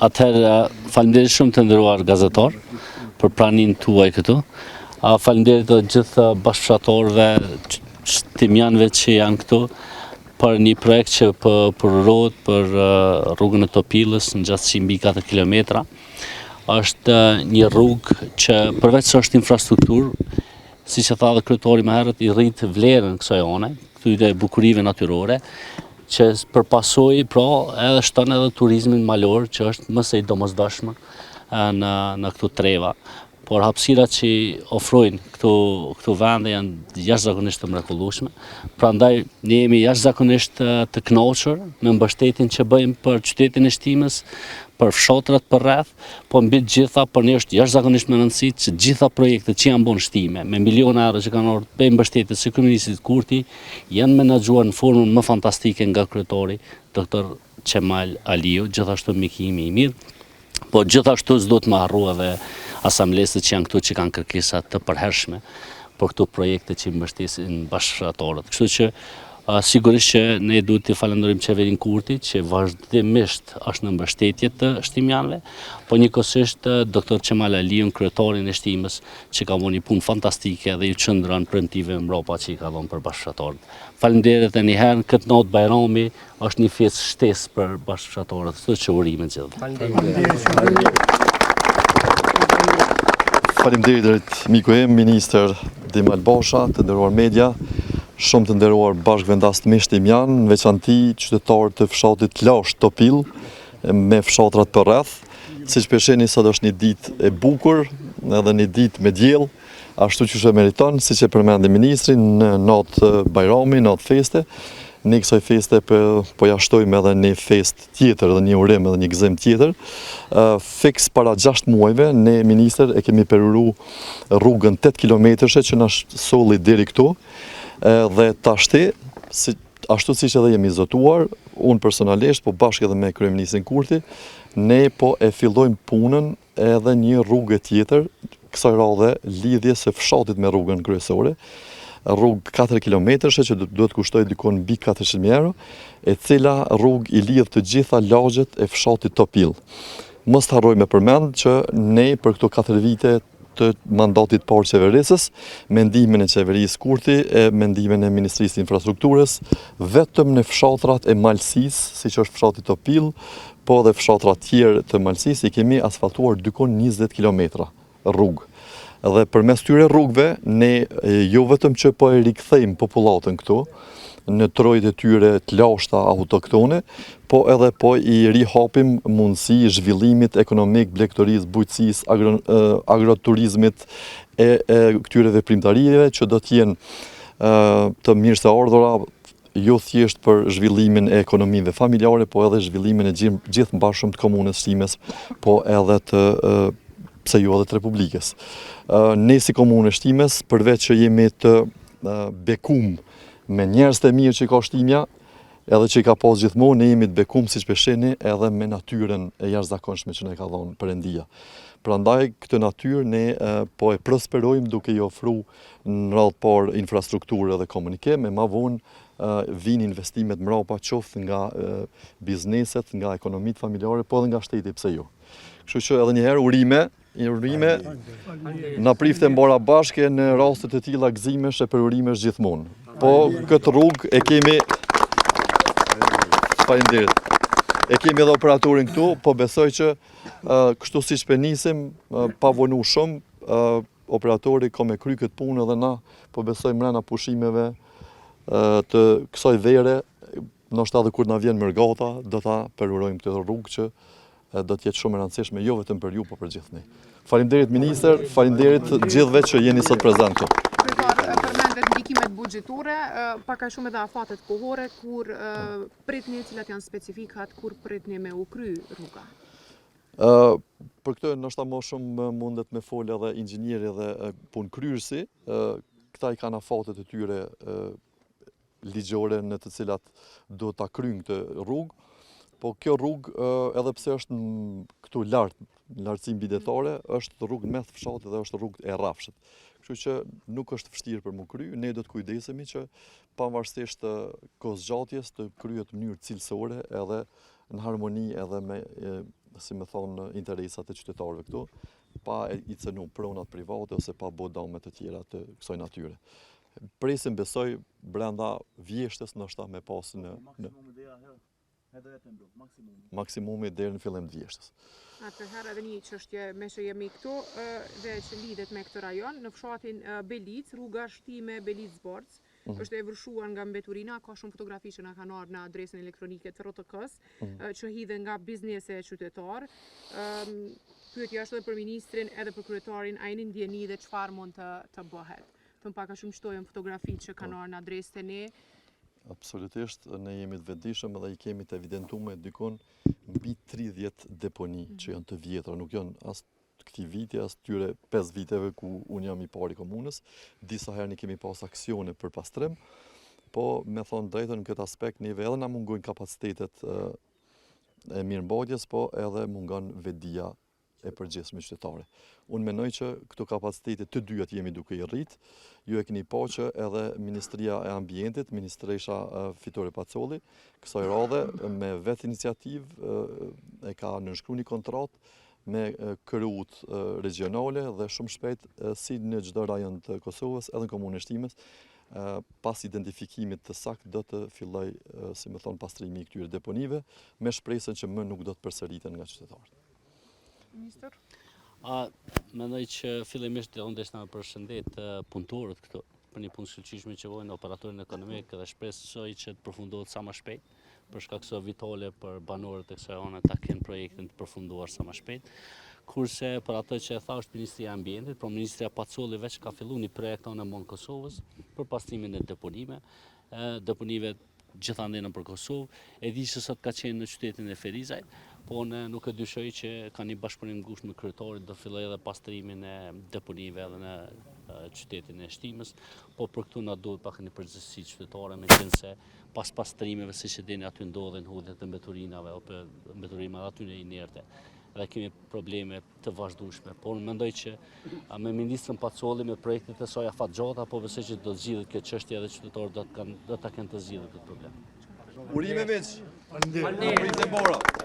Atëherë, faleminderit shumë të nderuar gazetar për praninë tuaj këtu. Faleminderit të gjithë bashkëfushatorëve, shtimjanëve që janë këtu për një projekt që përrohet për rrugën e Topillës në gjatësi mbi 4 kilometra. Është një rrugë që përveç se është infrastrukturë, siç e tha dhe kryetari më herët, i rrit vlerën kësaj ane, këtyre bukurive natyrore, që përpasoj edhe shton edhe turizmin malor, që është më së domosdoshme në këto treva. Por hapësirat që ofrojnë këto vende janë jashtëzakonisht të mrekullueshme. Prandaj ne jemi jashtëzakonisht të kënaqur me mbështetjen që bëjmë për qytetin e Shtimës, për fshatrat përreth, po mbi të gjitha për ne është jashtëzakonisht me rëndësi që gjitha projektet që janë bën Shtime, me miliona euro që kanë ardhur me mbështetje së kryeministit Kurti, janë menaxhuar në formën më fantastike nga kryetari Dr. Qemal Aliu, gjithashtu mikimi i mirë. Po gjithashtu s'do të më harro edhe asamblesët që janë këtu që kanë kërkesa të përhershme për këto projekte që mbështesin bashkëfushatorët. Kështu që sigurisht që ne duhet të falenderojmë qeverinë Kurti që vazhdimisht është në mbështetje të shtimjanëve, po njëkohësisht Dr. Qemal Aliun, kryetarin e Shtimës, që ka bërë një punë fantastike dhe ju qëndron premtive mbrapa që i ka dhënë për bashkëfushatorët. Faleminderit edhe një herë, këtë natë Bajrami është një festë shtesë për bashkëfushatorët, kështu që urime të gjithë. Faleminderit miku im, ministër Demal Basha, të nderuar media, shumë të nderuar bashkëvendas të shtimjan, në veçanti qytetarë të fshatit Lash Topill, me fshatrat përreth. Siç po shihni, sot është një ditë e bukur, edhe një ditë me diell, ashtu që e meriton, siç e përmendi ministri, në natë Bajrami, natë feste. Ne kësaj feste po ja shtojmë edhe një fest tjetër dhe një urim edhe një gëzim tjetër. Fiks para 6 muajve, ne minister e kemi peruru rrugën 8 kilometrëshe që na solli deri këtu. Dhe tashti, ashtu siç edhe jemi zotuar, unë personalisht, po bashkë edhe me kryeministin Kurti, ne po e fillojmë punën edhe një rrugë tjetër, kësaj radhe lidhje së fshatit me rrugën kryesore, rrugë 4 kilometrëshe që duhet kushtoj dikon mbi 400.000 euro, e cila rrugë i lidh të gjitha lagjet e fshatit Topill. Mos të harrojmë përmend që ne për këto 4 vite të mandatit parë qeverisës, me ndihmën e qeverisë Kurti, me ndihmën e Ministrisë të Infrastrukturës, vetëm në fshatrat e malësisë, siç është fshati Topill, po dhe fshatrat tjerë të malësisë, i kemi asfaltuar dykon 20 kilometra rrugë. Dhe përmes tyre rrugëve, ne jo vetëm që po e rikthejmë popullatën këtu, në trojt e tyre të lashta autoktone, po edhe po i rihapim mundësi zhvillimit ekonomik, blegtorisë, bujqësisë, agroturizmit e këtyre veprimtarive që do t'jenë të mirë se ardhura, jo thjesht për zhvillimin e ekonomive familjare, po edhe zhvillimin e gjithë mbashëm të komunës Shtimes, po edhe pse jo edhe të Republikës. Ne si komunë e Shtimes, përveç që jemi të bekum me njerëz të mirë që ka Shtimja, edhe që i ka pas gjithmonë, ne jemi të bekum siç po shihni edhe me natyrën e jashtëzakonshme që na ka dhënë Perëndia. Prandaj këtë natyrë ne po e prosperojmë duke i ofruar në radhë parë infrastrukturë dhe komunikim, e ma vonë vinë investimet mbrapa qoftë nga bizneset, nga ekonomitë familjare, po edhe nga shteti, pse jo. Kështu që edhe një herë urime, na prifte mbara bashke në raste të tilla gëzimesh e për urimesh gjithmonë. Po këtë rrugë e kemi faleminderit. E kemi edhe operatorin këtu, po besoj që kështu siç po nisim, pa vonu shumë, operatori ka me kry këtë punë edhe na, po besoj mrena pushimeve të kësaj vere, ndoshta edhe kur na vjen mërgata, do ta perurojmë këtë rrugë që do të jetë shumë e rëndësishme jo vetëm për ju, por për gjithë ne. Faleminderit ministër, faleminderit gjithëve që jeni sot prezant këtu. Përmendet ndikimet buxhetore, pak a shumë edhe afatet kohore, kur pritni, cilat janë specifikat, kur pritni me u kry rruga? Për këtë ndoshta më shumë mundet me folë edhe inxhinieri dhe punëkryerësi. Këta i kanë afatet e tyre ligjore në të cilat do ta kryjnë këtë rrugë. Po kjo rrugë, edhe pse është këtu lartësi mbidetare, është rrugë mes fshatit dhe është rrugë e rrafshët. Kështu që nuk është vështirë për mu kry, ne do të kujdesemi që pavarësisht të kohëzgjatjes të kryhet në mënyrë cilësore edhe në harmoni edhe me, si me thonë, interesat e qytetarëve këtu, pa i cënu pronat private ose pa bë dame të tjera të kësaj natyre. Presim besoj brenda vjeshtës ndoshta me pas në maksimumi deri në fillim të vjeshtës. Atëherë edhe një çështje me që jemi këtu dhe që lidhet me këtë rajon, në fshatin Belic, rruga Shtime Belic-Zborc, është e vërshuar nga mbeturina, ka shumë fotografi që na kanë ardhur në adresën elektronike të RTK-s, që hidhen nga biznese qytetar. Pyetja është edhe për ministrin, edhe për kryetarin, a jeni ndjeni dhe çfarë mund të bëhet? Të pak a shumë shtojmë fotografitë që kanë ardhur në adresën e ne. Absolutisht, ne jemi të vetëdijshëm dhe i kemi të evidentuar dikon mbi 30 deponi që janë të vjetra, nuk janë as këtij viti, as tyre 5 viteve ku unë jam i pari komunës. Disa herë ne kemi pas aksione për pastrim, po me thonë drejtën në këtë aspekt neve edhe na mungojnë kapacitetet e mirëmbajtjes, po edhe mungon vetdia e përgjithshme qytetare. Unë mendoj që këto kapacitete të dyja jemi duke i rrit. Ju e keni pa që edhe Ministria e Ambientit, Ministresha Fitore Pacolli, kësaj radhe me vetë iniciativë e ka nënshkruar një kontratë me KRU-t regionale dhe shumë shpejt si në çdo rajon të Kosovës, edhe në komunën e Shtimës, pas identifikimit të saktë do të filloj, si më thon, pastrimi i këtyre deponive, me shpresën që më nuk do të përsëriten nga qytetarët. Minister? Mendoj që fillimisht unë desha përshëndet punëtorët këtu për një punë shkëlqyeshme që vojnë operatorin ekonomik dhe shpresoj që të përfundohet sa më shpejt, për shkak se vitale për banorët e kësaj zone ta kenë projektin të përfunduar sa më shpejt. Kurse për ato që e thash Ministria e Ambientit, por Ministria Pacolli veç ka filluar një projekt në Mont Kosovës për pastrimin e deponive gjithandej nëpër Kosovë. E di se sot ka qenë në qytetin e Ferizajt, po ne nuk e dyshoj që ka një bashkëpunim ngushtë me kryetarin, do filloj edhe pastrimin e deponive edhe në qytetin e Shtimës, po për këtu na duhet pak një përgjegjësi qytetare, meqense pas pastrimeve siç e dini aty ndodhen hudhjet e mbeturinave apo mbeturinave aty në inerte. Dhe kemi probleme të vazhdueshme, por mendoj që me ministrin Pacolli, me projektet e saj afatgjata, po besoj që do të zgjidhet kjo çështje dhe qytetarët do ta kenë të zgjidhur këtë problem. Urime veç. Faleminderit.